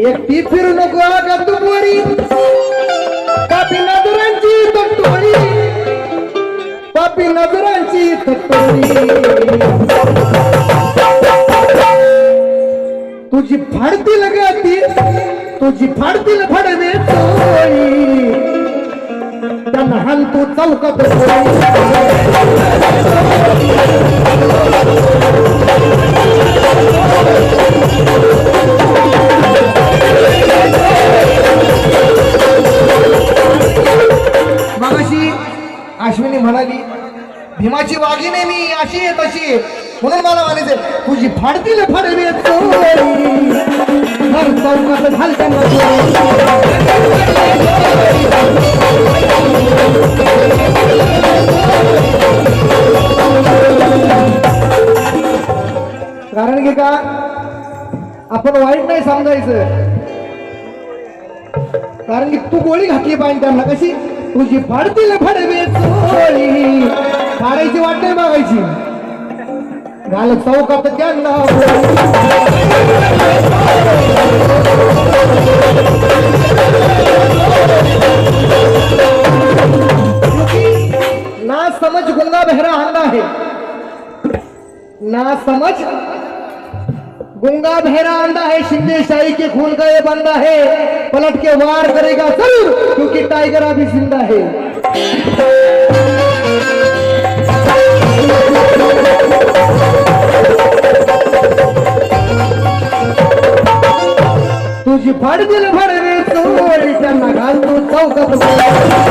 एकटी फिरू नको का तू पोरी पापी नजरांची तटोरी पापी नजरांची तटोरी तुझी फाडतील गती तुझी फाडतील फडवे चोरी त्यांना हान तू चौकात मगाशी अश्विनी म्हणाली भीमाची वाघिणी मी अशी आहे तशी आहे म्हणून मला म्हणायचे तुझी फाडतील फडवे चोरी हर चौकात घालते कारण की का आपण वाईट नाही समजायचं कारण की तू गोळी घातली पाहिजे त्यांना कशी तुझी फाडतील फडवे चोरी फाडायची वाट नाही बघायची घाल चौकात त्यांना ना समझ गुंगा बहरा आंदा है ना समझ गुंगा बहरा आंदा है शिंदे शाही के खून का ये बंदा है पलट के वार करेगा जरूर क्योंकि टाइगर अभी जिंदा है तुझी फाडतील फडवे चोरी त्यांना घाल तू चौकात